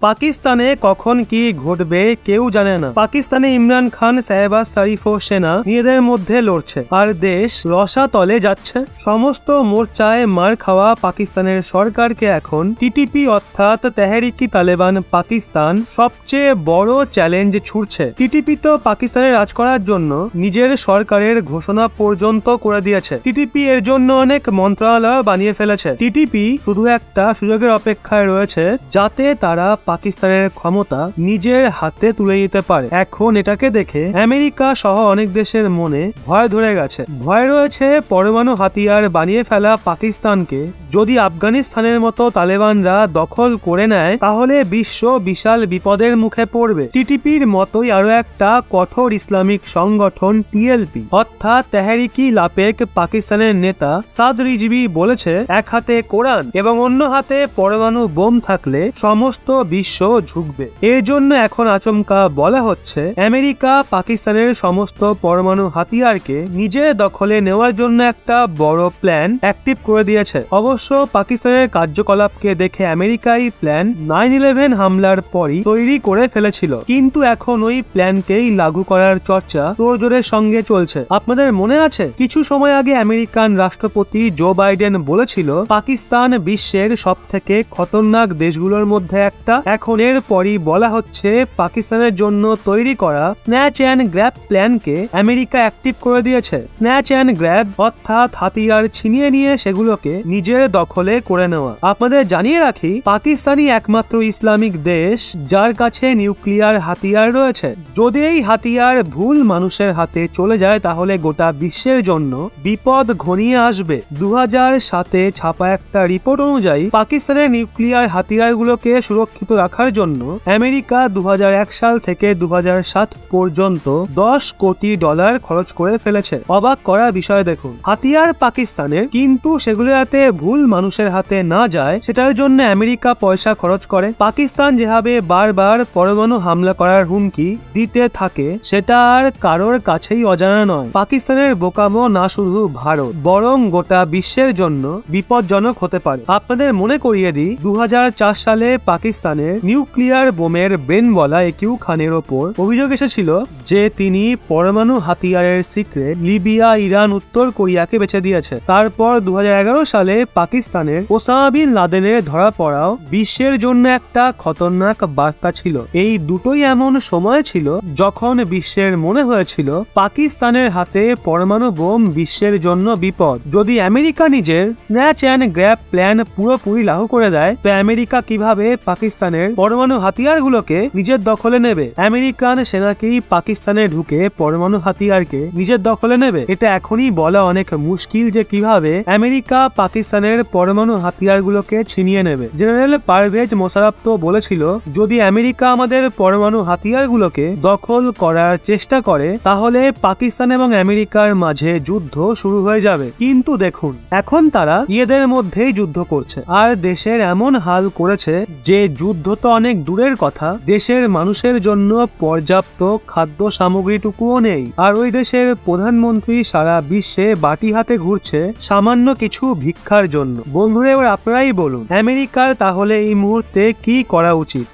পাকিস্তানে কখন কি ঘটবে কেউ জানে না। পাকিস্তানে ইমরান খান, শাহবাজ শরীফ ও সেনা নিজেদের মধ্যে লড়ছে আর দেশ রসাতলে যাচ্ছে। সমস্ত মোর্চায় মার খাওয়া পাকিস্তানের সরকারকে এখন টিটিপি অর্থাৎ তেহরিকি তালেবান পাকিস্তান সবচেয়ে বড় চ্যালেঞ্জ ছুড়ছে। টিটিপি তো পাকিস্তানে রাজ করার জন্য নিজের সরকারের ঘোষণা পর্যন্ত করে দিয়েছে। টিটিপি এর জন্য অনেক মন্ত্রণালয় বানিয়ে ফেলেছে। টিটিপি শুধু একটা সুযোগের অপেক্ষায় রয়েছে যাতে তারা পাকিস্তানের ক্ষমতা নিজের হাতে তুলে নিতে পারে। এখন এটাকে দেখে আমেরিকা সহ অনেক দেশের মনে ভয় ধরে গেছে। ভয় রয়েছে পরমাণু হাতিয়ার বানিয়ে ফেলা পাকিস্তানকে যদি আফগানিস্তানের মতো তালেবানরা দখল করে নেয় তাহলে বিশ্ব বিশাল বিপদের মুখে পড়বে। টিটিপির মতোই আরো একটা কঠোর ইসলামিক সংগঠন টিএলপি অর্থাৎ তেহরিকি লাপেক পাকিস্তানের নেতা সাদ রিজভি বলেছে, এক হাতে কোরআন এবং অন্য হাতে পরমাণু বোম থাকলে সমস্ত বিশ্ব ঝুঁকবে। এর জন্য এখন আচমকা বলা হচ্ছে আমেরিকা পাকিস্তানের সমস্ত পরমাণু হাতিয়ারকে নিজের দখলে নেওয়ার জন্য একটা বড় প্ল্যান অ্যাক্টিভ করে দিয়েছে। অবশ্য পাকিস্তানের কার্যকলাপকে দেখে আমেরিকাই প্ল্যান 9/11 হামলার পরই তৈরি করে ফেলেছিল, কিন্তু এখন ওই প্ল্যানকেই লাগু করার চর্চা তোড়জোড়ের সঙ্গে চলছে। আপনাদের মনে আছে কিছু সময় আগে আমেরিকান রাষ্ট্রপতি জো বাইডেন বলেছিল পাকিস্তান বিশ্বের সব থেকে খতরনাক দেশগুলোর মধ্যে একটা। এখন এর পরই বলা হচ্ছে পাকিস্তানের জন্য তৈরি করা স্ন্যাচ অ্যান্ড গ্র্যাব প্ল্যানকে আমেরিকা অ্যাক্টিভ করে দিয়েছে। স্ন্যাচ অ্যান্ড গ্র্যাব অর্থাৎ হাতিয়ার ছিনিয়ে নিয়ে সেগুলোকে নিজের দখলে করে নেওয়া। আপনাদের জানিয়ে রাখি পাকিস্তানই একমাত্র ইসলামিক দেশ যার কাছে নিউক্লিয়ার হাতিয়ার রয়েছে। যদি এই হাতিয়ার ভুল মানুষের হাতে চলে যায় তাহলে গোটা বিশ্বের জন্য বিপদ ঘনিয়ে আসবে। 2007-এ ছাপা একটা রিপোর্ট অনুযায়ী পাকিস্তানের নিউক্লিয়ার হাতিয়ারগুলোকে সুরক্ষিত রাখার জন্য আমেরিকা 2001 সাল থেকে 2007 পর্যন্ত $10 কোটি খরচ করে ফেলেছে। অবাক করা বিষয় দেখুন, হাতিয়ার পাকিস্তানের, কিন্তু সেগুলো যাতে ভুল মানুষের হাতে না যায় সেটার জন্য আমেরিকা পয়সা খরচ করে। পাকিস্তান যেভাবে বারবার পরমাণু হামলা করার হুমকি দিতে থাকে সেটা আর কারোর কাছেই অজানা নয়। পাকিস্তানের বোকামো না শুধু ভারত বরং গোটা বিশ্বের জন্য বিপজ্জনক হতে পারে। আপনাদের মনে করিয়ে দিই 2004 সালে পাকিস্তানের নিউক্লিয়ার বোমের ব্রেন বলা একিউ খানের ওপর অভিযোগ এসেছিল যে তিনি পরমাণু হাতিয়ারের সিক্রেট লিবিয়া, ইরান, উত্তর কোরিয়াকে বেছে দিয়েছে। তারপর 2011 সালে পাকিস্তানের ওসামা বিন লাদেনের ধরা পড়াও বিশ্বের জন্য একটা খতরনাক বার্তা ছিল। এই দুটোই এমন সময় ছিল যখন বিশ্বের মনে হয়েছিল পাকিস্তানের হাতে পরমাণু বোম বিশ্বের জন্য বিপদ। যদি আমেরিকা নিজের স্ন্যাচ অ্যান্ড গ্র্যাব প্ল্যান পুরোপুরি লাগু করে দেয় তো আমেরিকা কিভাবে পাকিস্তানের পরমাণু হাতিয়ারগুলোকে নিজের দখলে নেবে? আমেরিকান সেনাকেই পাকিস্তানে ঢুকে পরমাণু হাতিয়ারকে নিজের দখলে নেবে? এটা এখনই বলা অনেক মুশকিল যে কিভাবে আমেরিকা পাকিস্তানের পরমাণু হাতিয়ারগুলোকে ছিনিয়ে নেবে। জেনারেল পারভেজ মোশাররফ তো বলেছিল যদি আমেরিকা আমাদের পরমাণু হাতিয়ারগুলোকে দখল করার চেষ্টা করে তাহলে পাকিস্তান এবং আমেরিকার মাঝে যুদ্ধ শুরু হয়ে যাবে। কিন্তু দেখুন এখন তারা এদের মধ্যেই যুদ্ধ করছে আর দেশের এমন হাল করেছে যে যুদ্ধ তো অনেক দূরের কথা, দেশের মানুষের জন্য পর্যাপ্ত খাদ্য সামগ্রীটুকুও নেই। আর ওই দেশের প্রধানমন্ত্রী সারা বিশ্বে বাটি হাতে ঘুরছে সামান্য কিছু ভিক্ষার জন্য। বন্ধুরা এবার আপনারাই বলুন আমেরিকার তাহলে এই মুহূর্তে কি করা উচিত?